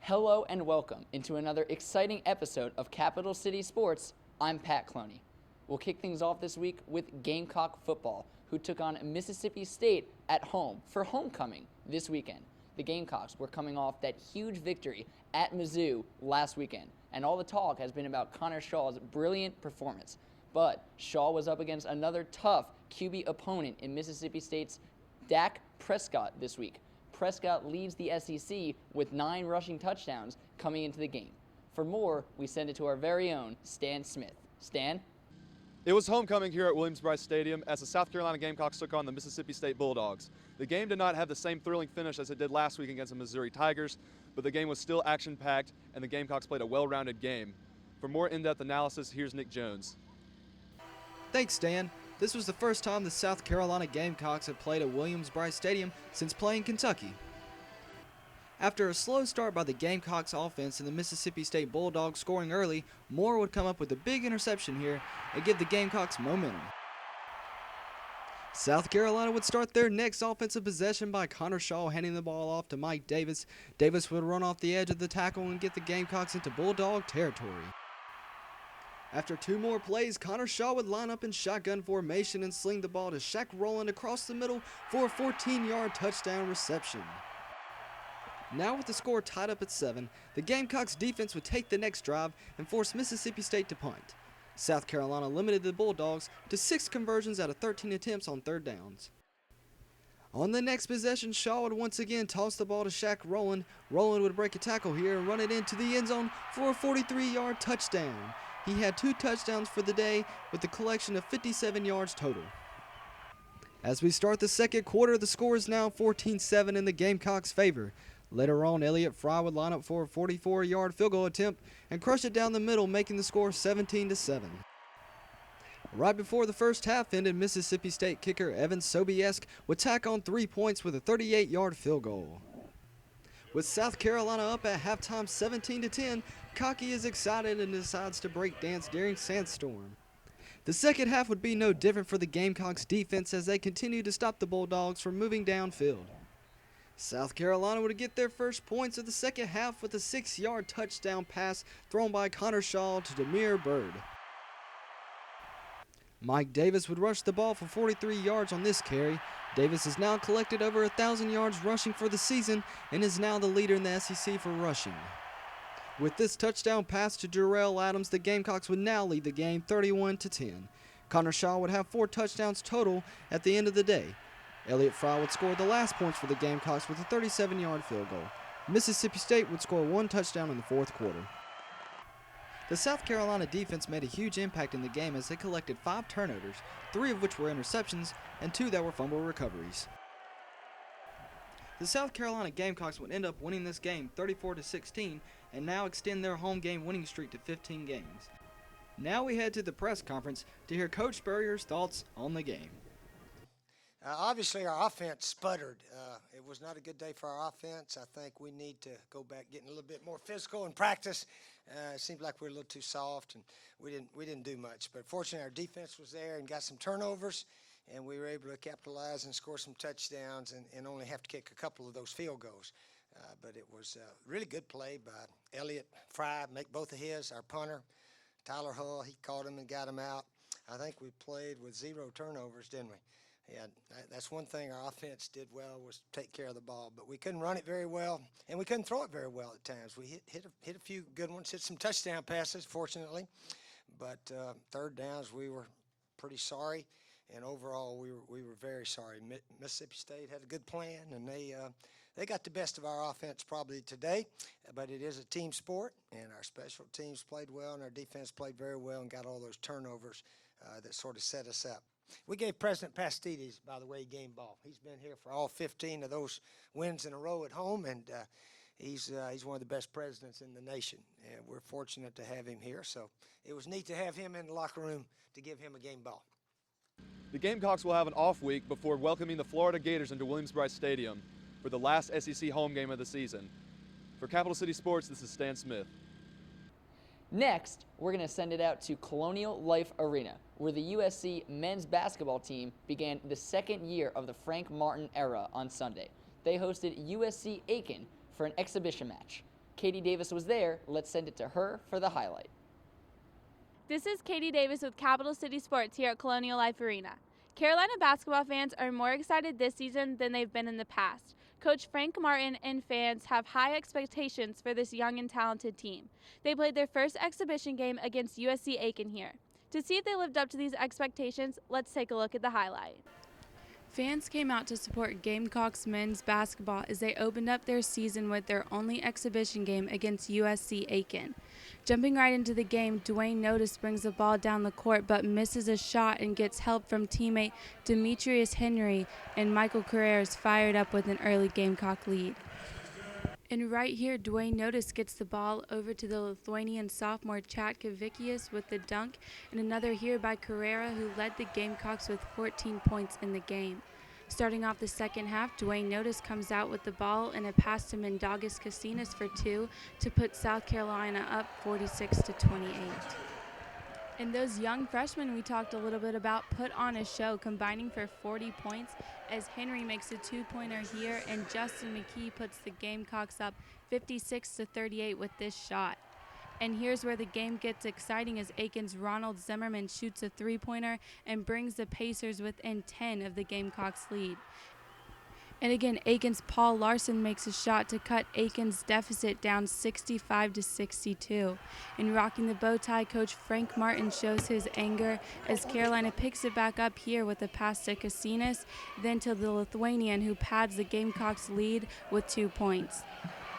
Hello and welcome into another exciting episode of Capital City Sports. I'm Pat Cloney. We'll kick things off this week with Gamecock Football, who took on Mississippi State at home for homecoming this weekend. The Gamecocks were coming off that huge victory at Mizzou last weekend, and all the talk has been about Connor Shaw's brilliant performance. But Shaw was up against another tough QB opponent in Mississippi State's Dak Prescott this week. Prescott leads the SEC with 9 rushing touchdowns coming into the game. For more, we send it to our very own Stan Smith. Stan? It was homecoming here at Williams-Brice Stadium as the South Carolina Gamecocks took on the Mississippi State Bulldogs. The game did not have the same thrilling finish as it did last week against the Missouri Tigers, but the game was still action-packed and the Gamecocks played a well-rounded game. For more in-depth analysis, here's Nick Jones. Thanks, Stan. This was the first time the South Carolina Gamecocks have played at Williams-Brice Stadium since playing Kentucky. After a slow start by the Gamecocks offense and the Mississippi State Bulldogs scoring early, Moore would come up with a big interception here and give the Gamecocks momentum. South Carolina would start their next offensive possession by Connor Shaw handing the ball off to Mike Davis. Davis would run off the edge of the tackle and get the Gamecocks into Bulldog territory. After 2 more plays, Connor Shaw would line up in shotgun formation and sling the ball to Shaq Rowland across the middle for a 14-yard touchdown reception. Now with the score tied up at 7, the Gamecocks defense would take the next drive and force Mississippi State to punt. South Carolina limited the Bulldogs to 6 conversions out of 13 attempts on third downs. On the next possession, Shaw would once again toss the ball to Shaq Rowland. Rowland would break a tackle here and run it into the end zone for a 43-yard touchdown. He had 2 touchdowns for the day with a collection of 57 yards total. As we start the second quarter, the score is now 14-7 in the Gamecocks' favor. Later on, Elliott Fry would line up for a 44-yard field goal attempt and crush it down the middle, making the score 17-7. Right before the first half ended, Mississippi State kicker Evan Sobiesk would tack on 3 points with a 38-yard field goal. With South Carolina up at halftime 17-10, Cocky is excited and decides to break dance during Sandstorm. The second half would be no different for the Gamecocks defense as they continue to stop the Bulldogs from moving downfield. South Carolina would get their first points of the second half with a 6-yard touchdown pass thrown by Connor Shaw to Demir Bird. Mike Davis would rush the ball for 43 yards on this carry. Davis has now collected over 1,000 yards rushing for the season and is now the leader in the SEC for rushing. With this touchdown pass to Jarrell Adams, the Gamecocks would now lead the game 31-10. Connor Shaw would have 4 touchdowns total at the end of the day. Elliott Fry would score the last points for the Gamecocks with a 37-yard field goal. Mississippi State would score 1 touchdown in the fourth quarter. The South Carolina defense made a huge impact in the game as they collected 5 turnovers, 3 of which were interceptions and 2 that were fumble recoveries. The South Carolina Gamecocks would end up winning this game 34-16 and now extend their home game winning streak to 15 games. Now we head to the press conference to hear Coach Spurrier's thoughts on the game. Obviously, our offense sputtered. It was not a good day for our offense. I think we need to go back getting a little bit more physical in practice. It seemed like we were a little too soft, and we didn't do much. But fortunately, our defense was there and got some turnovers, and we were able to capitalize and score some touchdowns and only have to kick a couple of those field goals. But it was a really good play by Elliott Fry, make both of his, our punter. Tyler Hull, he caught him and got him out. I think we played with 0 turnovers, didn't we? Yeah, that's one thing our offense did well was take care of the ball, but we couldn't run it very well, and we couldn't throw it very well at times. We hit a few good ones, hit some touchdown passes, fortunately, but third downs we were pretty sorry, and overall we were very sorry. Mississippi State had a good plan, and they got the best of our offense probably today, but it is a team sport, and our special teams played well, and our defense played very well and got all those turnovers that sort of set us up. We gave President Pastides, by the way, game ball. He's been here for all 15 of those wins in a row at home, and he's one of the best presidents in the nation. And we're fortunate to have him here, so it was neat to have him in the locker room to give him a game ball. The Gamecocks will have an off week before welcoming the Florida Gators into Williams-Brice Stadium for the last SEC home game of the season. For Capital City Sports, this is Stan Smith. Next, we're going to send it out to Colonial Life Arena, where the USC men's basketball team began the second year of the Frank Martin era on Sunday. They hosted USC Aiken for an exhibition match. Katie Davis was there. Let's send it to her for the highlight. This is Katie Davis with Capital City Sports here at Colonial Life Arena. Carolina basketball fans are more excited this season than they've been in the past. Coach Frank Martin and fans have high expectations for this young and talented team. They played their first exhibition game against USC Aiken here. To see if they lived up to these expectations, let's take a look at the highlight. Fans came out to support Gamecocks men's basketball as they opened up their season with their only exhibition game against USC Aiken. Jumping right into the game, Dwayne Notice brings the ball down the court but misses a shot and gets help from teammate Demetrius Henry, and Michael Carrera is fired up with an early Gamecock lead. And right here, Dwayne Notice gets the ball over to the Lithuanian sophomore Chat Kavicius with the dunk, and another here by Carrera, who led the Gamecocks with 14 points in the game. Starting off the second half, Dwayne Notice comes out with the ball and a pass to Mendagas Casinas for 2 to put South Carolina up 46-28. And those young freshmen we talked a little bit about put on a show, combining for 40 points as Henry makes a two-pointer here and Justin McKee puts the Gamecocks up 56-38 with this shot. And here's where the game gets exciting as Aiken's Ronald Zimmerman shoots a three-pointer and brings the Pacers within 10 of the Gamecocks' lead. And again, Aiken's Paul Larson makes a shot to cut Aiken's deficit down 65-62. And rocking the bow tie, Coach Frank Martin shows his anger as Carolina picks it back up here with a pass to Casinas, then to the Lithuanian, who pads the Gamecocks' lead with 2 points.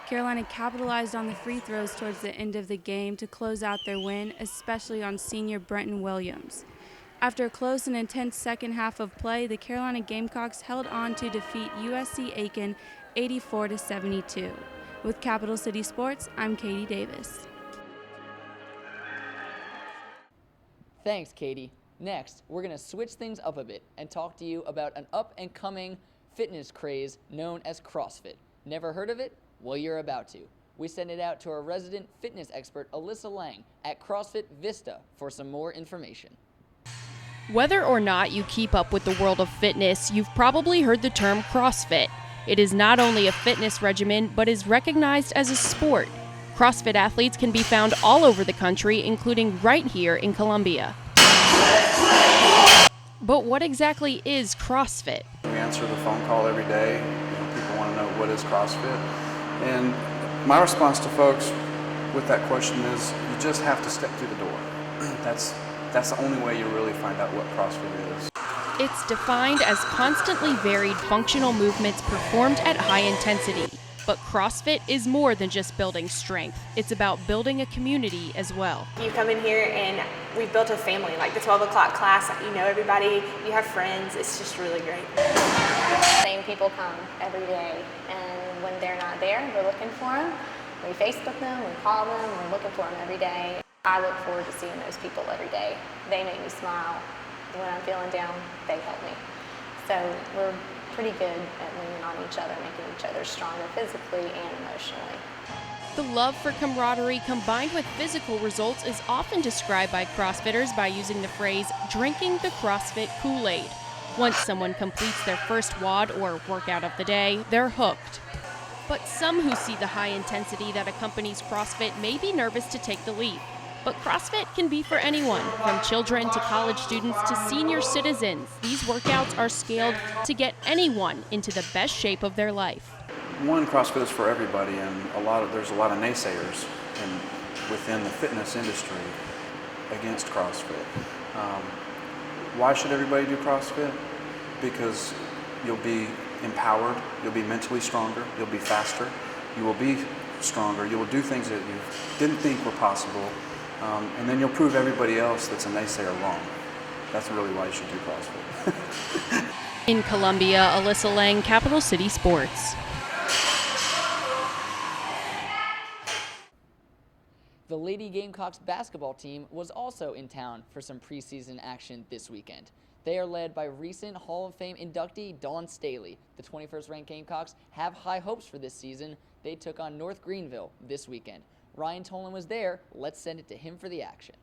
Carolina capitalized on the free throws towards the end of the game to close out their win, especially on senior Brenton Williams. After a close and intense second half of play, the Carolina Gamecocks held on to defeat USC Aiken 84-72. With Capital City Sports, I'm Katie Davis. Thanks, Katie. Next, we're going to switch things up a bit and talk to you about an up-and-coming fitness craze known as CrossFit. Never heard of it? Well, you're about to. We send it out to our resident fitness expert, Alyssa Lang, at CrossFit Vista for some more information. Whether or not you keep up with the world of fitness, you've probably heard the term CrossFit. It is not only a fitness regimen, but is recognized as a sport. CrossFit athletes can be found all over the country, including right here in Columbia. But what exactly is CrossFit? We answer the phone call every day. People want to know what is CrossFit. And my response to folks with that question is you just have to step through the door. That's the only way you really find out what CrossFit is. It's defined as constantly varied functional movements performed at high intensity. But CrossFit is more than just building strength. It's about building a community as well. You come in here and we've built a family, like the 12 o'clock class, you know everybody, you have friends, it's just really great. Same people come every day, and when they're not there, we're looking for them. We Facebook them, we call them, we're looking for them every day. I look forward to seeing those people every day. They make me smile. When I'm feeling down, they help me. So we're pretty good at leaning on each other, making each other stronger physically and emotionally. The love for camaraderie combined with physical results is often described by CrossFitters by using the phrase, drinking the CrossFit Kool-Aid. Once someone completes their first WOD or workout of the day, they're hooked. But some who see the high intensity that accompanies CrossFit may be nervous to take the leap. But CrossFit can be for anyone, from children to college students to senior citizens. These workouts are scaled to get anyone into the best shape of their life. One, CrossFit is for everybody, and there's a lot of naysayers within the fitness industry against CrossFit. Why should everybody do CrossFit? Because you'll be empowered, you'll be mentally stronger, you'll be faster, you will be stronger, you will do things that you didn't think were possible, and then you'll prove everybody else that's a naysayer wrong. That's really why you should do CrossFit. In Columbia, Alyssa Lang, Capital City Sports. The Lady Gamecocks basketball team was also in town for some preseason action this weekend. They are led by recent Hall of Fame inductee Dawn Staley. The 21st ranked Gamecocks have high hopes for this season. They took on North Greenville this weekend. Ryan Tolan was there. Let's send it to him for the action.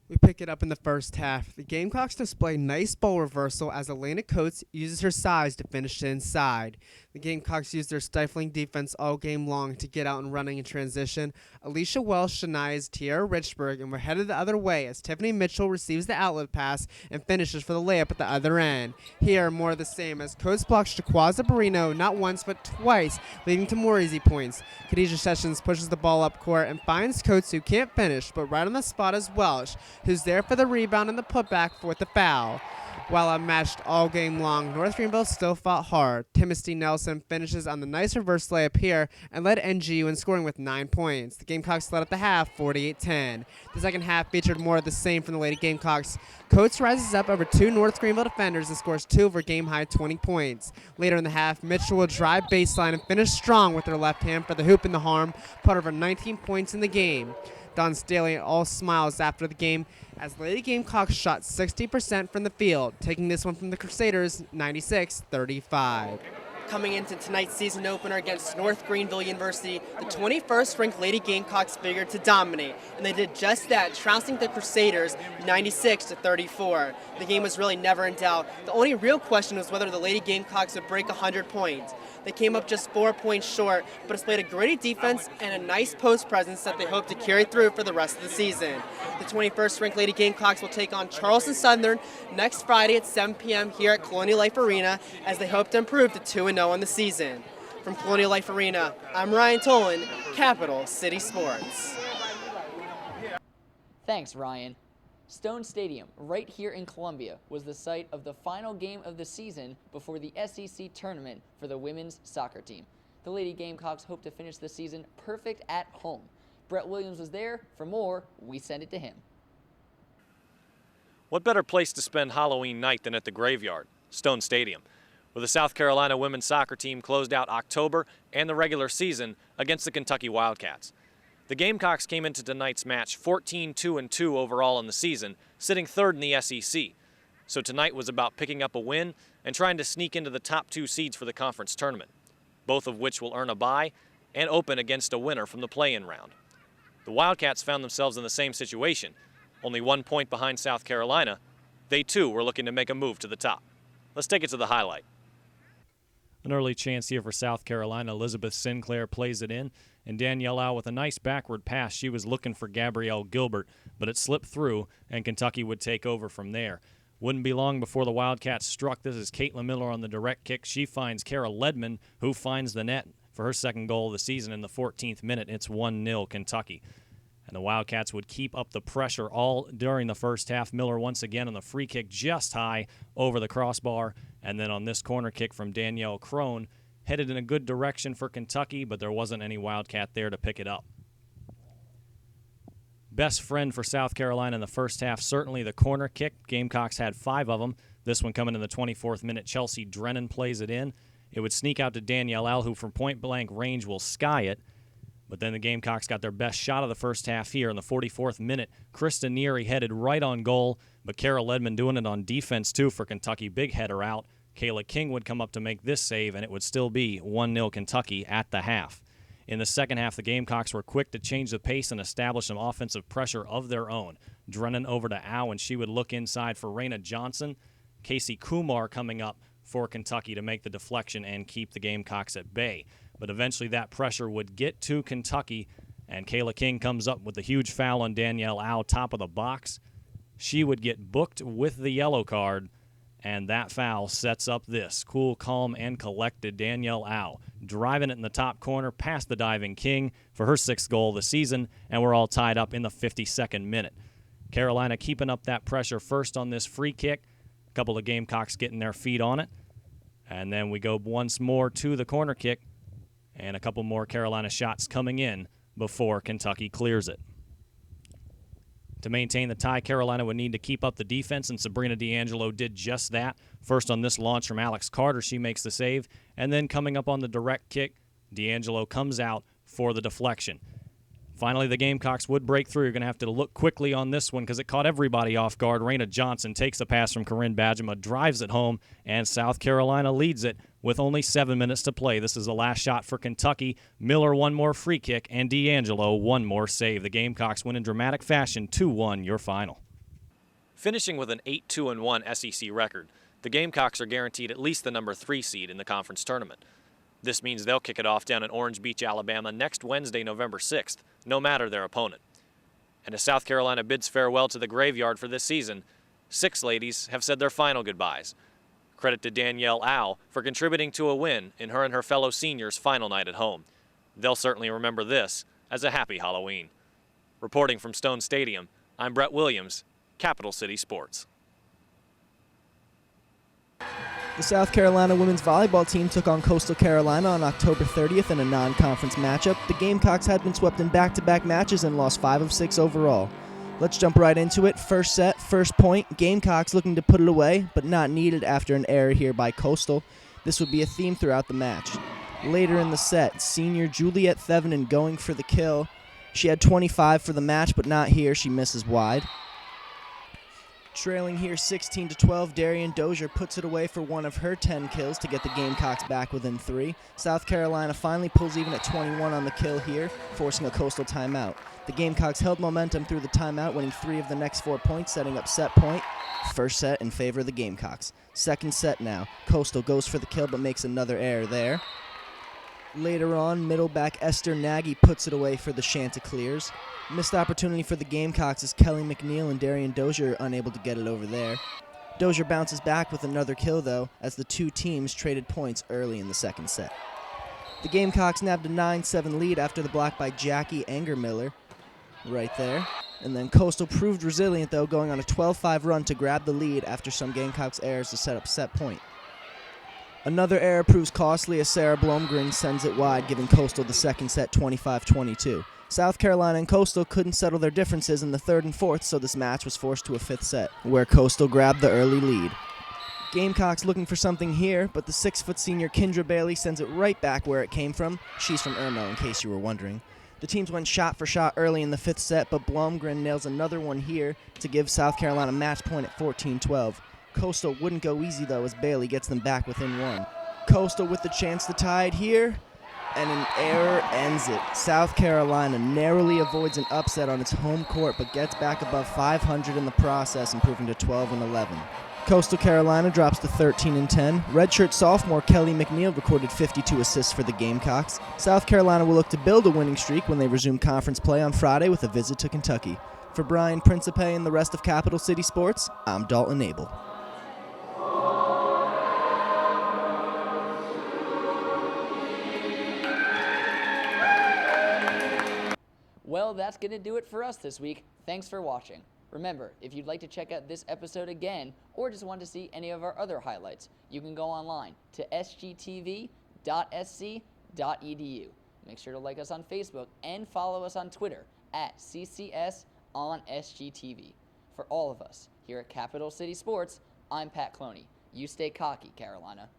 We pick it up in the first half. The Gamecocks display nice ball reversal as Elena Coates uses her size to finish it inside. The Gamecocks use their stifling defense all game long to get out and running in transition. Alicia Welsh denies Tiara Richburg, and we're headed the other way as Tiffany Mitchell receives the outlet pass and finishes for the layup at the other end. Here, more of the same as Coates blocks Jaquaza Barino not once but twice, leading to more easy points. Khadijah Sessions pushes the ball up court and finds Coates, who can't finish, but right on the spot is Welsh, who's there for the rebound and the putback for the foul. While unmatched all game long, North Greenville still fought hard. Timothy Nelson finishes on the nice reverse layup here and led NGU in scoring with 9 points. The Gamecocks led at the half 48-10. The second half featured more of the same from the Lady Gamecocks. Coates rises up over 2 North Greenville defenders and scores 2 of her game-high 20 points. Later in the half, Mitchell will drive baseline and finish strong with her left hand for the hoop and the harm, put over 19 points in the game. Don Staley all smiles after the game as Lady Gamecocks shot 60% from the field, taking this one from the Crusaders 96-35. Coming into tonight's season opener against North Greenville University, the 21st ranked Lady Gamecocks figured to dominate, and they did just that, trouncing the Crusaders 96-34. The game was really never in doubt. The only real question was whether the Lady Gamecocks would break 100 points. They came up just 4 points short, but displayed a gritty defense and a nice post presence that they hope to carry through for the rest of the season. The 21st ranked Lady Gamecocks will take on Charleston Southern next Friday at 7 p.m. here at Colonial Life Arena as they hope to improve to 2-0 on the season. From Colonial Life Arena, I'm Ryan Tolan, Capital City Sports. Thanks, Ryan. Stone Stadium, right here in Columbia, was the site of the final game of the season before the SEC tournament for the women's soccer team. The Lady Gamecocks hope to finish the season perfect at home. Brett Williams was there. For more, we send it to him. What better place to spend Halloween night than at the graveyard, Stone Stadium, where the South Carolina women's soccer team closed out October and the regular season against the Kentucky Wildcats. The Gamecocks came into tonight's match 14-2-2 overall in the season, sitting third in the SEC. So tonight was about picking up a win and trying to sneak into the top 2 seeds for the conference tournament, both of which will earn a bye and open against a winner from the play-in round. The Wildcats found themselves in the same situation, only 1 point behind South Carolina. They too were looking to make a move to the top. Let's take it to the highlight. An early chance here for South Carolina. Elizabeth Sinclair plays it in, and Danielle Lau with a nice backward pass. She was looking for Gabrielle Gilbert, but it slipped through, and Kentucky would take over from there. Wouldn't be long before the Wildcats struck. This is Caitlin Miller on the direct kick. She finds Kara Ledman, who finds the net for her second goal of the season in the 14th minute. It's 1-0 Kentucky. And the Wildcats would keep up the pressure all during the first half. Miller once again on the free kick just high over the crossbar. And then on this corner kick from Danielle Crone, headed in a good direction for Kentucky, but there wasn't any Wildcat there to pick it up. Best friend for South Carolina in the first half, certainly the corner kick. Gamecocks had 5 of them. This one coming in the 24th minute. Chelsea Drennan plays it in. It would sneak out to Danielle Al, who from point-blank range will sky it. But then the Gamecocks got their best shot of the first half here in the 44th minute. Krista Neary headed right on goal, but Kara Ledman doing it on defense too for Kentucky. Big header out. Kayla King would come up to make this save, and it would still be 1-0 Kentucky at the half. In the second half, the Gamecocks were quick to change the pace and establish some offensive pressure of their own. Drennan over to Au, and she would look inside for Raina Johnson. Casey Kumar coming up for Kentucky to make the deflection and keep the Gamecocks at bay. But eventually that pressure would get to Kentucky, and Kayla King comes up with a huge foul on Danielle Au, top of the box. She would get booked with the yellow card, and that foul sets up this. Cool, calm, and collected Danielle Au, driving it in the top corner past the diving King for her 6th goal of the season, and we're all tied up in the 52nd minute. Carolina keeping up that pressure first on this free kick. A couple of Gamecocks getting their feet on it. And then we go once more to the corner kick, and a couple more Carolina shots coming in before Kentucky clears it. To maintain the tie, Carolina would need to keep up the defense, and Sabrina D'Angelo did just that. First on this launch from Alex Carter, she makes the save. And then coming up on the direct kick, D'Angelo comes out for the deflection. Finally, the Gamecocks would break through. You're going to have to look quickly on this one because it caught everybody off guard. Raina Johnson takes the pass from Corinne Badgema, drives it home, and South Carolina leads it with only 7 minutes to play. This is the last shot for Kentucky. Miller one more free kick, and D'Angelo one more save. The Gamecocks win in dramatic fashion, 2-1 your final. Finishing with an 8-2-1 SEC record, the Gamecocks are guaranteed at least the number 3 seed in the conference tournament. This means they'll kick it off down in Orange Beach, Alabama next Wednesday, November 6th, no matter their opponent. And as South Carolina bids farewell to the graveyard for this season, 6 ladies have said their final goodbyes. Credit to Danielle Au for contributing to a win in her and her fellow seniors' final night at home. They'll certainly remember this as a happy Halloween. Reporting from Stone Stadium, I'm Brett Williams, Capital City Sports. The South Carolina women's volleyball team took on Coastal Carolina on October 30th in a non-conference matchup. The Gamecocks had been swept in back-to-back matches and lost 5 of 6 overall. Let's jump right into it. First set, first point. Gamecocks looking to put it away, but not needed after an error here by Coastal. This would be a theme throughout the match. Later in the set, senior Juliet Thevenin going for the kill. She had 25 for the match, but not here. She misses wide. Trailing here 16-12, Darian Dozier puts it away for one of her 10 kills to get the Gamecocks back within 3. South Carolina finally pulls even at 21 on the kill here, forcing a Coastal timeout. The Gamecocks held momentum through the timeout, winning 3 of the next 4 points, setting up set point. First set in favor of the Gamecocks. Second set now. Coastal goes for the kill but makes another error there. Later on, middleback Esther Nagy puts it away for the Chanticleers. Missed opportunity for the Gamecocks as Kelly McNeil and Darian Dozier are unable to get it over there. Dozier bounces back with another kill, though, as the two teams traded points early in the second set. The Gamecocks nabbed a 9-7 lead after the block by Jackie Angermiller. Right there. And then Coastal proved resilient, though, going on a 12-5 run to grab the lead after some Gamecocks errors to set up set point. Another error proves costly as Sarah Blomgren sends it wide, giving Coastal the second set 25-22. South Carolina and Coastal couldn't settle their differences in the third and fourth, so this match was forced to a fifth set, where Coastal grabbed the early lead. Gamecocks looking for something here, but the 6-foot senior Kendra Bailey sends it right back where it came from. She's from Irmo, in case you were wondering. The teams went shot for shot early in the fifth set, but Blomgren nails another one here to give South Carolina match point at 14-12. Coastal wouldn't go easy, though, as Bailey gets them back within 1. Coastal with the chance to tie it here, and an error ends it. South Carolina narrowly avoids an upset on its home court, but gets back above 500 in the process, improving to 12-11. Coastal Carolina drops to 13-10. Redshirt sophomore Kelly McNeil recorded 52 assists for the Gamecocks. South Carolina will look to build a winning streak when they resume conference play on Friday with a visit to Kentucky. For Brian Principe and the rest of Capital City Sports, I'm Dalton Abel. Well, that's going to do it for us this week. Thanks for watching. Remember, if you'd like to check out this episode again or just want to see any of our other highlights, you can go online to sgtv.sc.edu. Make sure to like us on Facebook and follow us on Twitter at CCSOnSGTV. For all of us here at Capital City Sports, I'm Pat Cloney. You stay cocky, Carolina.